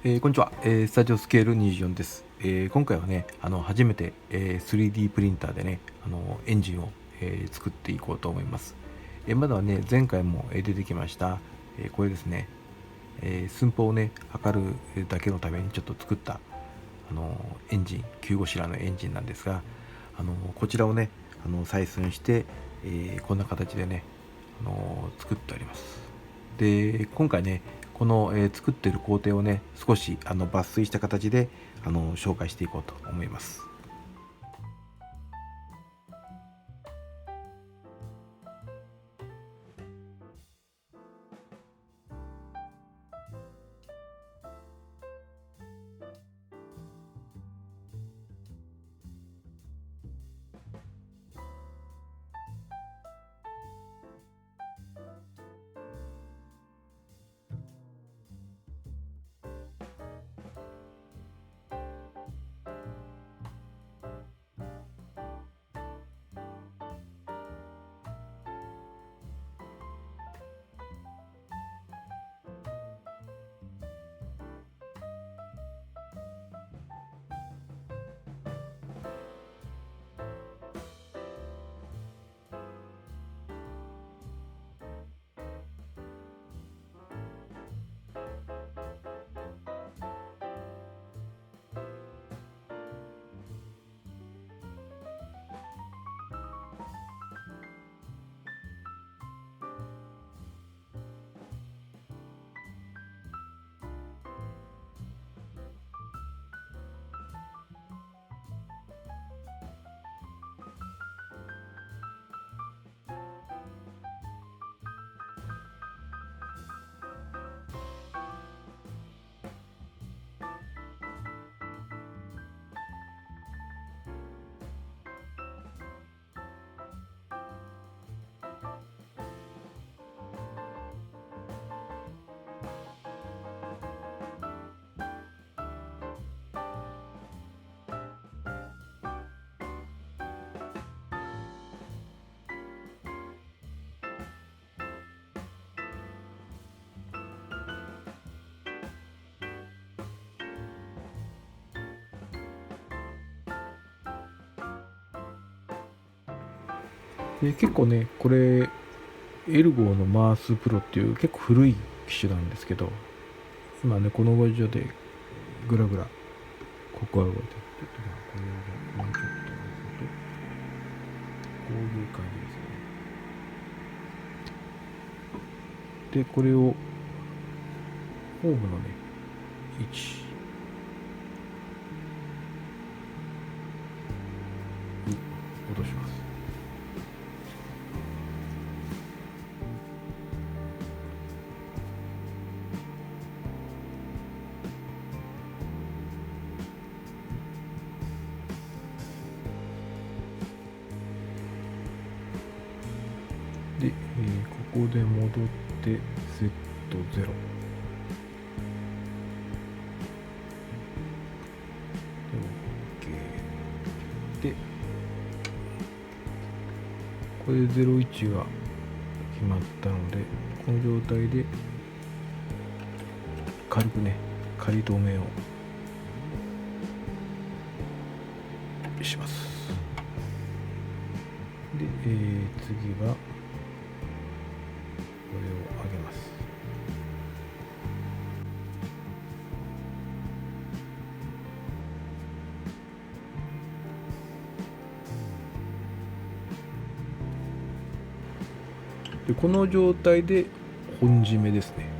こんにちは、スタジオスケール24です。今回はね、初めて、3D プリンターでね、エンジンを、作っていこうと思います。まだはね、前回も、出てきました、これですね、寸法をね、測るだけのためにちょっと作った、エンジン、急ごしらのエンジンなんですが、こちらをね、採寸して、こんな形でね、作っております。で、今回ね、この、作っている工程をね、少し抜粋した形で紹介していこうと思います。で、結構ね、これエルゴーのマースプロっていう結構古い機種なんですけど、今ね、この場所でぐらぐらここは動いてる。ちょっとこれをもうちょっとすると、こういう感じですね。で、これをホームのね、位置に落とします。で、ここで戻ってセット0で OK で、これで01が決まったので、この状態で軽くね、仮止めをします。で、次はこれを上げます。で、この状態で本締めですね。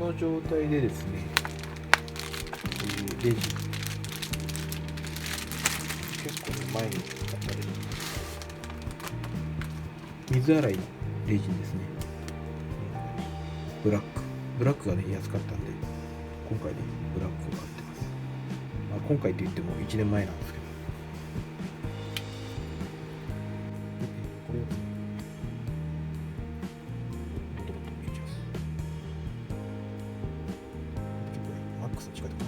の状態でですね、レジ結構前に使ったレジ、水洗いのレジンですね。ブラックがね安かったんで、今回ねブラックを買ってます。今回って言っても1年前なんですけど、これをボトボト入れちゃいます。マックスの近くで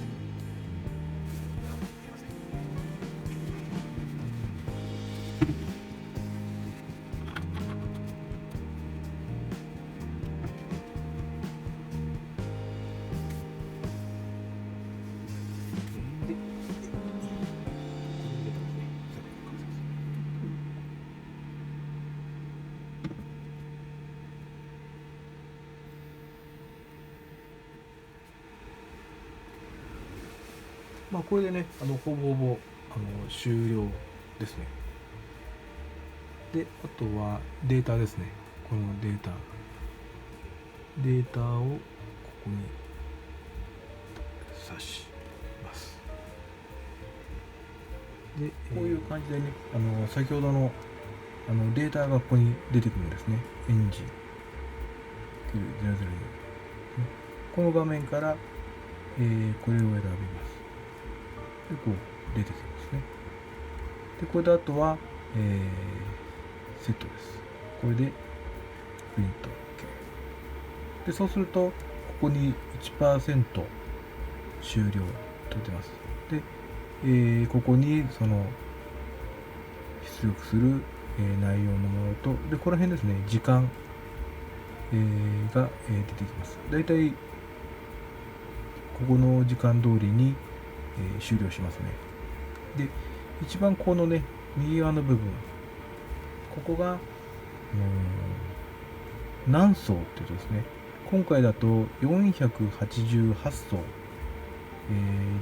これでね、ほぼほぼ終了ですね。で、あとはデータですね。このデータをここに挿します。で、こういう感じでね、先ほどのデータがここに出てくるんですね。エンジン002、この画面から、これを選びます。でこう出てきますね。でこれであとは、セットです。これでプリント OK で、そうするとここに 1% 終了と出ます。で、ここにその出力する、内容のものと、でこの辺ですね、時間、が、出てきます。だいたいここの時間通りに終了しますね。で、一番このね、右側の部分、ここが何層っていうとですね、今回だと488層、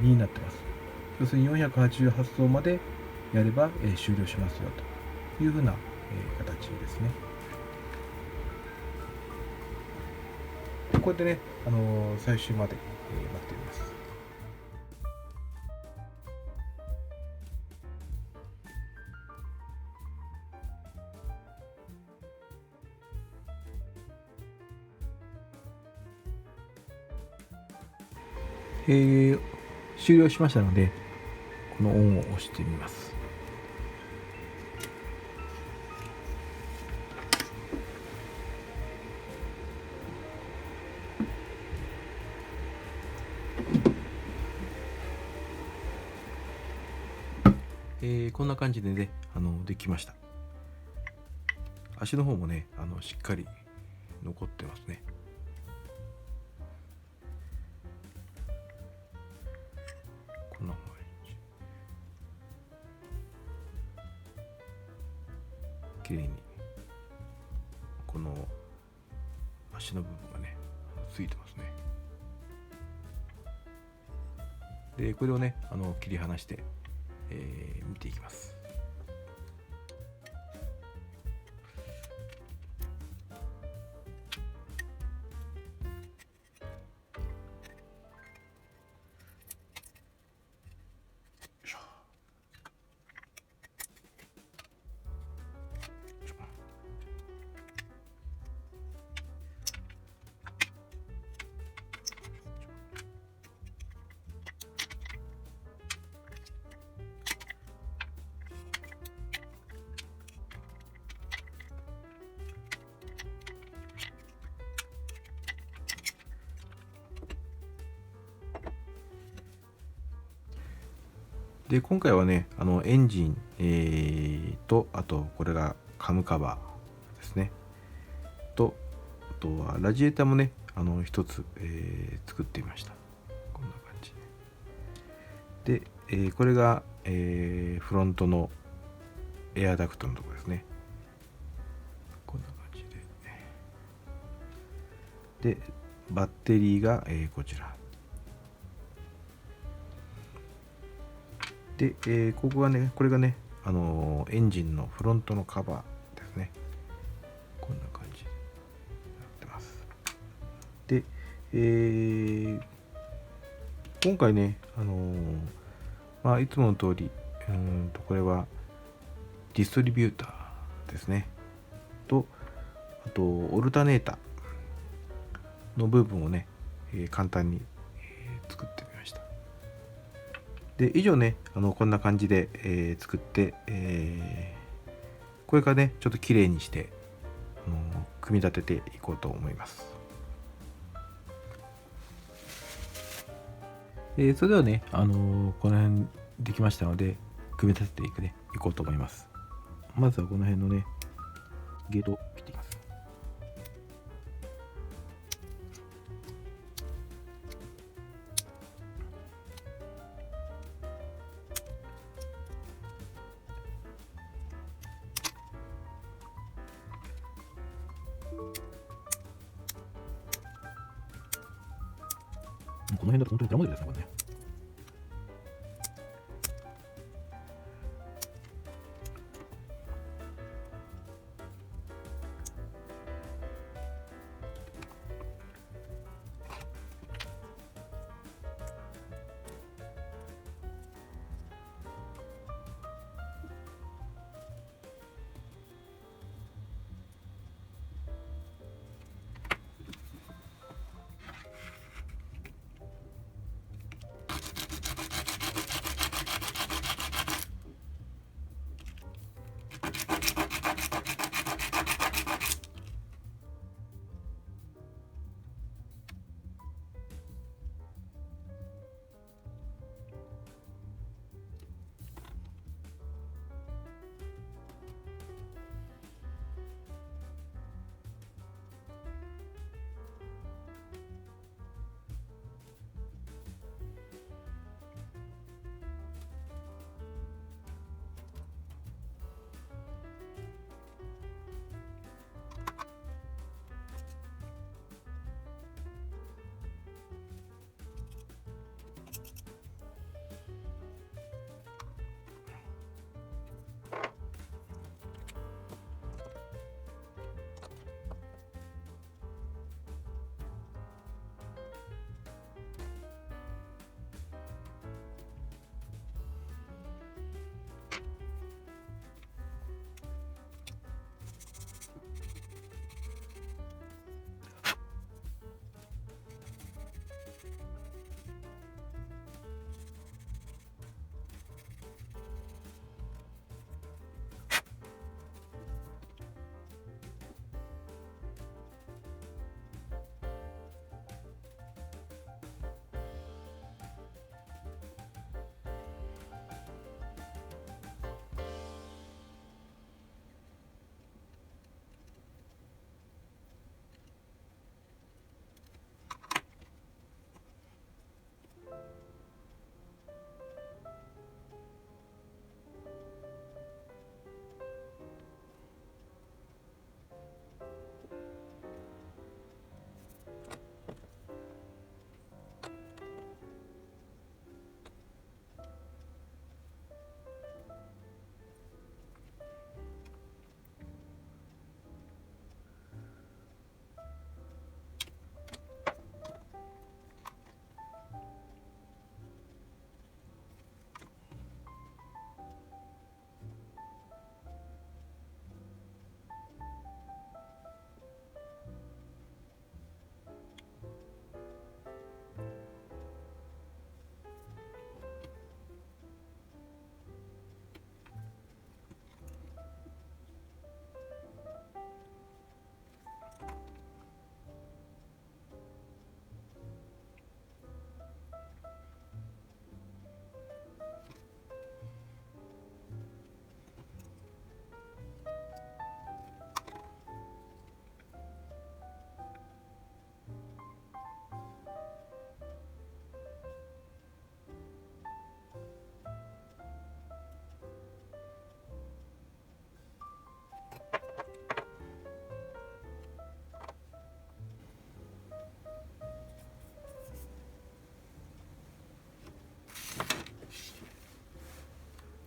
になってます。要するに488層までやれば、終了しますよというふうな、形ですね。こうやってね、最終まで、待っています。終了しましたので、このオンを押してみます。こんな感じでね、できました。足の方もね、しっかり残ってますね。こんな感じ。綺麗にこの足の部分がねついてますね。でこれをね切り離して、見ていきます。で今回はねエンジン、とあとこれがカムカバーですね、とあとはラジエーターもね一つ、作ってみました。こんな感じで、これが、フロントのエアダクトのところですね。こんな感じでバッテリーが、こちらで、ここがね、これがね、エンジンのフロントのカバーですね。こんな感じになってます。で、今回ね、いつもの通り、これはディストリビューターですね。と、あと、オルタネータの部分をね、簡単に、作ってみました。で、以上ね、こんな感じで、作って、これからね、ちょっと綺麗にして、組み立てていこうと思います。それではね、この辺できましたので、組み立てていこうと思います。まずはこの辺のね、ゲートを切っていきます。この辺だと本当にプラモデルですね、これね。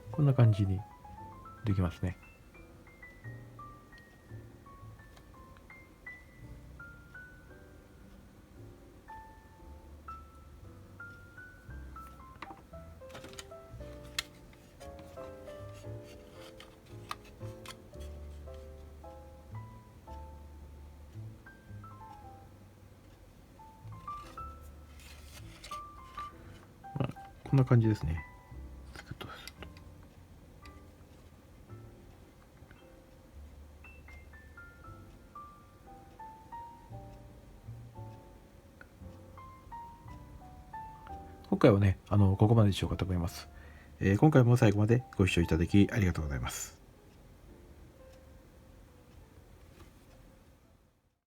こんな感じにできますね。こんな感じですね。スクッとすると。今回はね、ここまでにしようかと思います。今回も最後までご視聴いただきありがとうございます。